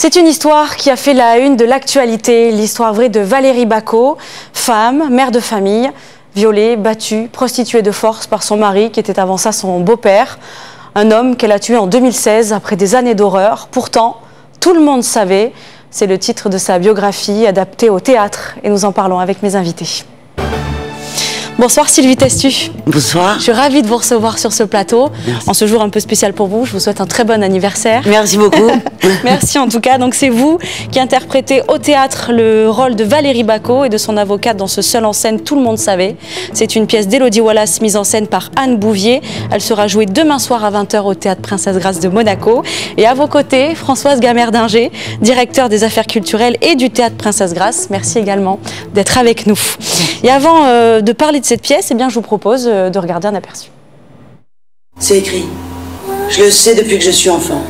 C'est une histoire qui a fait la une de l'actualité, l'histoire vraie de Valérie Bacot, femme, mère de famille, violée, battue, prostituée de force par son mari qui était avant ça son beau-père. Un homme qu'elle a tué en 2016 après des années d'horreur. Pourtant, tout le monde savait. C'est le titre de sa biographie adaptée au théâtre et nous en parlons avec mes invités. Bonsoir Sylvie Testu. Bonsoir. Je suis ravie de vous recevoir sur ce plateau. Merci. En ce jour un peu spécial pour vous, je vous souhaite un très bon anniversaire. Merci beaucoup. Merci en tout cas. Donc c'est vous qui interprétez au théâtre le rôle de Valérie Bacot et de son avocate dans ce Seul en scène, tout le monde savait. C'est une pièce d'Élodie Wallace mise en scène par Anne Bouvier. Elle sera jouée demain soir à 20 h au théâtre Princesse Grace de Monaco. Et à vos côtés, Françoise Gamère-Dinger, directeur des affaires culturelles et du théâtre Princesse Grace. Merci également d'être avec nous. Et avant de parler de cette pièce, eh bien, je vous propose de regarder un aperçu. C'est écrit. Je le sais depuis que je suis enfant.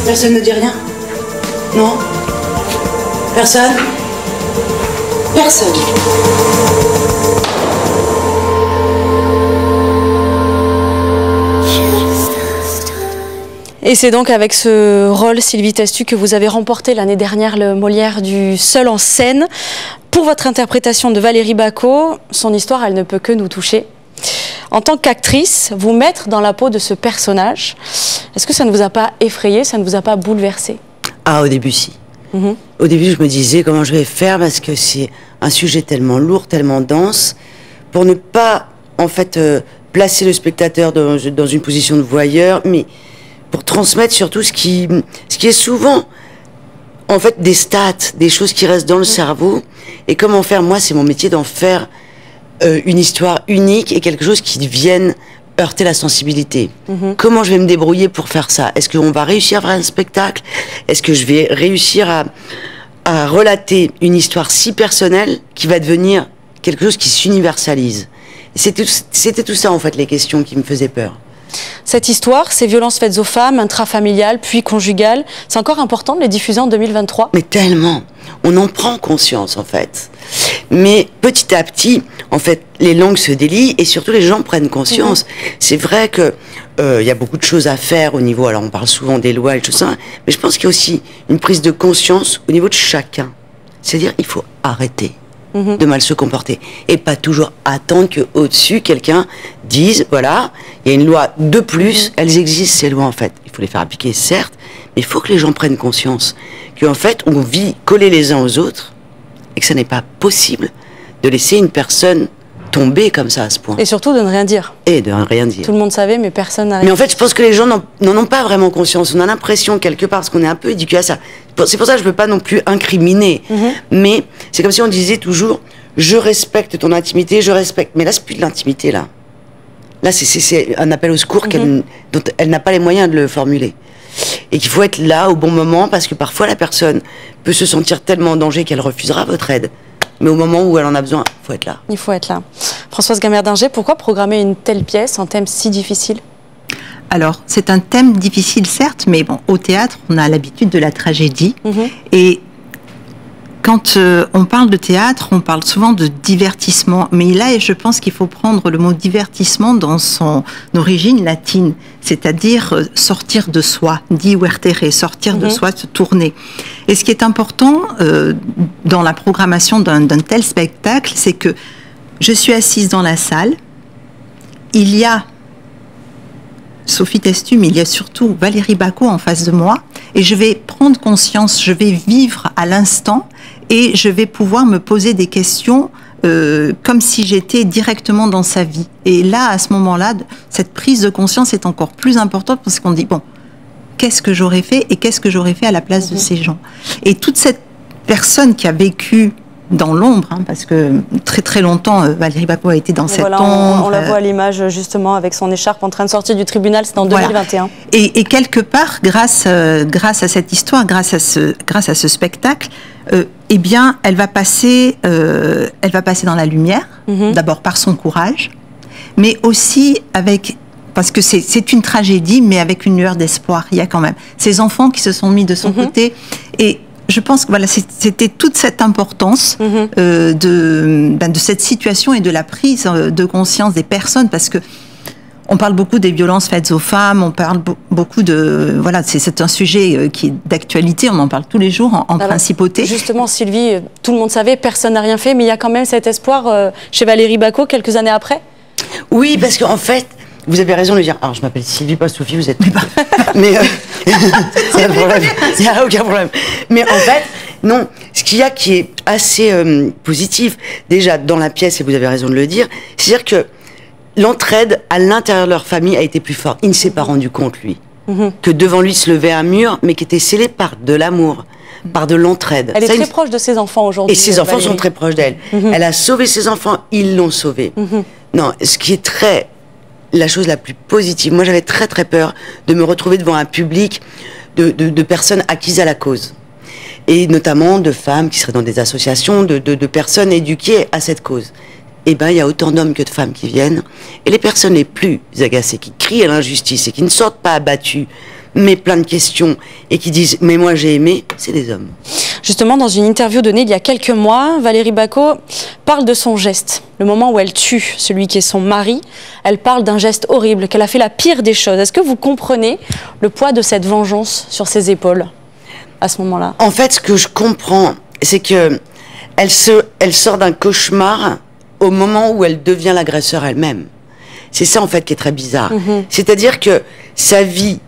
Personne ne dit rien? Non? Personne? Personne. Et c'est donc avec ce rôle, Sylvie Testu, que vous avez remporté l'année dernière le Molière du Seul en scène. Pour votre interprétation de Valérie Bacot, son histoire, elle ne peut que nous toucher. En tant qu'actrice, vous mettre dans la peau de ce personnage, est-ce que ça ne vous a pas effrayé, ça ne vous a pas bouleversé? Ah, au début, si. Au début, je me disais comment je vais faire parce que c'est un sujet tellement lourd, tellement dense, pour ne pas, en fait, placer le spectateur dans une position de voyeur, mais pour transmettre surtout ce qui est souvent, en fait, des stats, des choses qui restent dans le cerveau. Et comment faire, moi, c'est mon métier d'en faire une histoire unique et quelque chose qui vienne heurter la sensibilité. Comment je vais me débrouiller pour faire ça? Est-ce qu'on va réussir à faire un spectacle? Est-ce que je vais réussir à relater une histoire si personnelle qui va devenir quelque chose qui s'universalise? C'était tout ça, en fait, les questions qui me faisaient peur. Cette histoire, ces violences faites aux femmes, intrafamiliales, puis conjugales, c'est encore important de les diffuser en 2023? Mais tellement. On en prend conscience, en fait. Mais petit à petit, en fait, les langues se délient et surtout les gens prennent conscience. C'est vrai que y a beaucoup de choses à faire au niveau, alors on parle souvent des lois et tout ça, mais je pense qu'il y a aussi une prise de conscience au niveau de chacun. C'est-à-dire, il faut arrêter de mal se comporter et pas toujours attendre qu'au-dessus, quelqu'un dise, voilà, il y a une loi de plus, elles existent ces lois en fait. Il faut les faire appliquer, certes, mais il faut que les gens prennent conscience qu'en fait, on vit collés les uns aux autres et que ça n'est pas possible de laisser une personne tomber comme ça à ce point. Et surtout de ne rien dire. Et de rien dire. Tout le monde savait, mais personne n'a rien. Mais en fait, je pense que les gens n'en ont pas vraiment conscience. On a l'impression, quelque part, parce qu'on est un peu éduqué à ça. C'est pour ça que je ne veux pas non plus incriminer. Mais c'est comme si on disait toujours, je respecte ton intimité, je respecte. Mais là, c'est plus de l'intimité, là. Là, c'est un appel au secours dont elle n'a pas les moyens de le formuler. Et qu'il faut être là au bon moment, parce que parfois, la personne peut se sentir tellement en danger qu'elle refusera votre aide. Mais au moment où elle en a besoin, il faut être là. Il faut être là. Françoise Gamère-Dinger, pourquoi programmer une telle pièce, un thème si difficile? Alors, c'est un thème difficile, certes, mais bon, au théâtre, on a l'habitude de la tragédie. Et quand on parle de théâtre, on parle souvent de divertissement. Mais là, je pense qu'il faut prendre le mot divertissement dans son origine latine, c'est-à-dire sortir de soi, divertere, sortir de soi, se tourner. Et ce qui est important dans la programmation d'un tel spectacle, c'est que je suis assise dans la salle, il y a Sophie Testu, mais il y a surtout Valérie Bacot en face de moi, et je vais prendre conscience, je vais vivre à l'instant, et je vais pouvoir me poser des questions comme si j'étais directement dans sa vie. Et là, à ce moment-là, cette prise de conscience est encore plus importante parce qu'on dit, bon, qu'est-ce que j'aurais fait et qu'est-ce que j'aurais fait à la place de ces gens? Et toute cette personne qui a vécu dans l'ombre, hein, parce que très très longtemps, Valérie Bacot a été dans cette ombre. On la voit à l'image justement avec son écharpe en train de sortir du tribunal, c'est en 2021. Et quelque part, grâce à cette histoire, grâce à ce spectacle, eh bien, elle va passer dans la lumière, d'abord par son courage, mais aussi avec parce que c'est une tragédie, mais avec une lueur d'espoir. Il y a quand même ces enfants qui se sont mis de son côté. Et je pense que voilà, c'était toute cette importance de cette situation et de la prise de conscience des personnes, parce que on parle beaucoup des violences faites aux femmes, on parle beaucoup de... Voilà, c'est un sujet qui est d'actualité, on en parle tous les jours en principauté. Justement, Sylvie, tout le monde savait, personne n'a rien fait, mais il y a quand même cet espoir chez Valérie Bacot, quelques années après. Oui, parce qu'en fait, vous avez raison de le dire. Alors, je m'appelle Sylvie, pas Sophie, vous êtes... Mais il n'y a aucun problème. Mais en fait, non, ce qu'il y a qui est assez positif, déjà dans la pièce, et vous avez raison de le dire, c'est-à-dire que l'entraide à l'intérieur de leur famille a été plus forte. Il ne s'est pas rendu compte, lui, que devant lui se levait un mur, mais qui était scellé par de l'amour, par de l'entraide. Elle est très proche de ses enfants aujourd'hui. Et ses enfants sont très proches d'elle. Elle a sauvé ses enfants, ils l'ont sauvée. Non, ce qui est la chose la plus positive. Moi, j'avais très très peur de me retrouver devant un public de personnes acquises à la cause. Et notamment de femmes qui seraient dans des associations, de personnes éduquées à cette cause. Eh ben, il y a autant d'hommes que de femmes qui viennent. Et les personnes les plus agacées, qui crient à l'injustice et qui ne sortent pas abattues, mais plein de questions, et qui disent « mais moi j'ai aimé », c'est des hommes. Justement, dans une interview donnée il y a quelques mois, Valérie Bacot parle de son geste. Le moment où elle tue celui qui est son mari, elle parle d'un geste horrible, qu'elle a fait la pire des choses. Est-ce que vous comprenez le poids de cette vengeance sur ses épaules à ce moment-là? En fait, ce que je comprends, c'est que elle sort d'un cauchemar au moment où elle devient l'agresseur elle-même. C'est ça, en fait, qui est très bizarre. C'est-à-dire que sa vie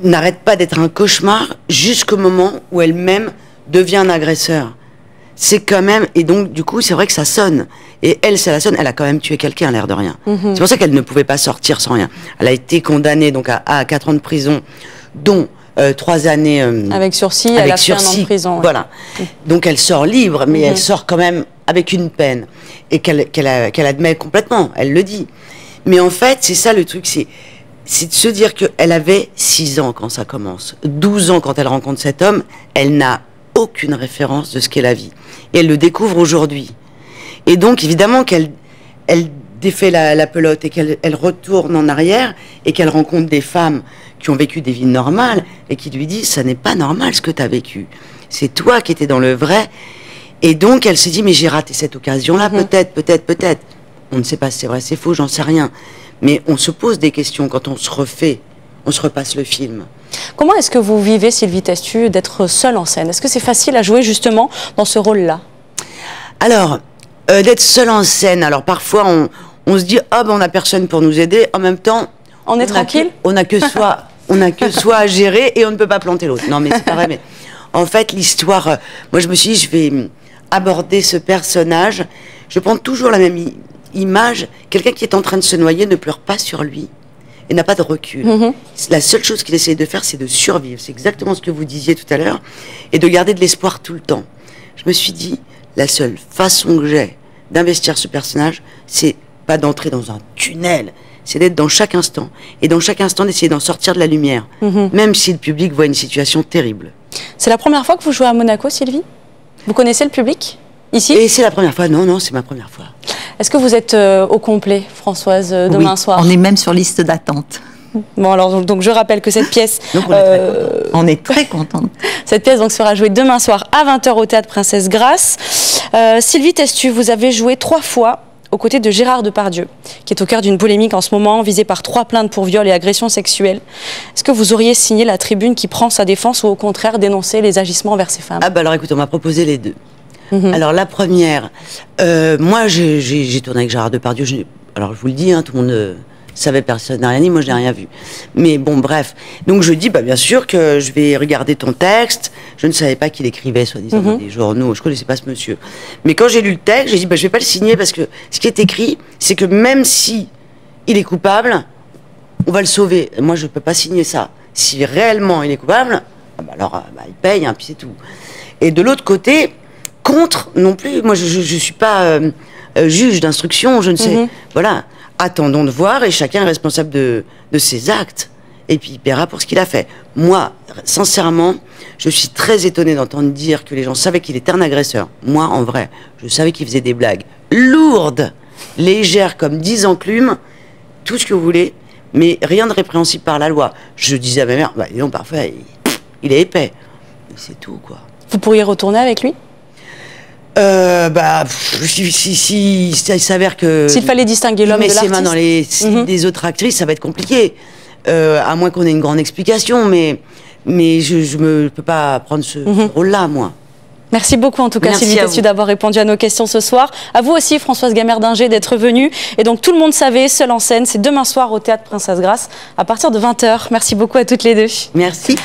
n'arrête pas d'être un cauchemar jusqu'au moment où elle-même devient un agresseur. C'est quand même... Et donc, du coup, c'est vrai que ça sonne. Et elle, ça la sonne. Elle a quand même tué quelqu'un, l'air de rien. C'est pour ça qu'elle ne pouvait pas sortir sans rien. Elle a été condamnée donc à 4 ans de prison, dont 3 années... avec sursis, elle a fait 1 an de prison. Ouais. Voilà. Donc, elle sort libre, mais elle sort quand même avec une peine. Et qu'elle admet complètement. Elle le dit. Mais en fait, c'est ça le truc, c'est de se dire qu'elle avait 6 ans quand ça commence, 12 ans quand elle rencontre cet homme, elle n'a aucune référence de ce qu'est la vie. Et elle le découvre aujourd'hui. Et donc, évidemment, qu'elle défait la pelote et qu'elle retourne en arrière et qu'elle rencontre des femmes qui ont vécu des vies normales et qui lui disent « ça n'est pas normal ce que tu as vécu. C'est toi qui étais dans le vrai. » Et donc, elle se dit « mais j'ai raté cette occasion-là, peut-être. » On ne sait pas si c'est vrai, c'est faux, j'en sais rien. Mais on se pose des questions quand on se repasse le film. Comment est-ce que vous vivez, Sylvie Testu, d'être seule en scène? Est-ce que c'est facile à jouer justement dans ce rôle-là? Alors, d'être seule en scène, alors parfois on se dit « ah ben on n'a personne pour nous aider », en même temps... On est tranquille. On n'a que soi à gérer et on ne peut pas planter l'autre. Non mais c'est pas vrai, mais en fait l'histoire... moi je me suis dit, je vais aborder ce personnage, je prends toujours la même image, quelqu'un qui est en train de se noyer ne pleure pas sur lui et n'a pas de recul. La seule chose qu'il essaie de faire, c'est de survivre. C'est exactement ce que vous disiez tout à l'heure, et de garder de l'espoir tout le temps. Je me suis dit, la seule façon que j'ai d'investir ce personnage, c'est pas d'entrer dans un tunnel, c'est d'être dans chaque instant, et dans chaque instant d'essayer d'en sortir de la lumière, même si le public voit une situation terrible. C'est la première fois que vous jouez à Monaco, Sylvie? Vous connaissez le public ici? Et c'est la première fois. Non, c'est ma première fois. Est-ce que vous êtes au complet, Françoise, demain soir? On est même sur liste d'attente. Bon, alors, donc je rappelle que cette pièce... Donc on est très contente. Cette pièce donc, sera jouée demain soir à 20h au Théâtre Princesse Grace. Sylvie Testu, vous avez joué 3 fois aux côtés de Gérard Depardieu, qui est au cœur d'une polémique en ce moment, visé par 3 plaintes pour viol et agression sexuelle. Est-ce que vous auriez signé la tribune qui prend sa défense ou au contraire dénoncer les agissements envers ces femmes? Ah bah alors écoute, on m'a proposé les deux. Alors la première, moi j'ai tourné avec Gérard Depardieu, alors je vous le dis, hein, tout le monde savait, personne n'a rien dit, moi je n'ai rien vu. Mais bon bref, donc je dis bah bien sûr que je vais regarder ton texte, je ne savais pas qu'il écrivait soi-disant dans des journaux, je connaissais pas ce monsieur. Mais quand j'ai lu le texte, j'ai dit bah je vais pas le signer parce que ce qui est écrit, c'est que même si il est coupable, on va le sauver. Moi je peux pas signer ça. Si réellement il est coupable, bah alors il paye, hein, puis c'est tout. Et de l'autre côté, contre non plus, moi je suis pas juge d'instruction, je ne sais, voilà, attendons de voir et chacun est responsable de ses actes et puis il paiera pour ce qu'il a fait. Moi, sincèrement, je suis très étonnée d'entendre dire que les gens savaient qu'il était un agresseur. Moi, en vrai, je savais qu'il faisait des blagues lourdes, légères comme 10 enclumes, tout ce que vous voulez, mais rien de répréhensible par la loi. Je disais à ma mère, bah, dis donc, parfois, il est épais. C'est tout, quoi. Vous pourriez retourner avec lui? Si ça s'avère que... S'il fallait distinguer l'homme de l'artiste. Mais ses mains dans les cils des autres actrices, ça va être compliqué. À moins qu'on ait une grande explication, mais je ne peux pas prendre ce rôle-là, moi. Merci beaucoup en tout cas Sylvie Testud d'avoir répondu à nos questions ce soir. À vous aussi Françoise Gamerdinger d'être venue. Et donc tout le monde savait, Seul en scène, c'est demain soir au Théâtre Princesse Grace à partir de 20h. Merci beaucoup à toutes les deux. Merci.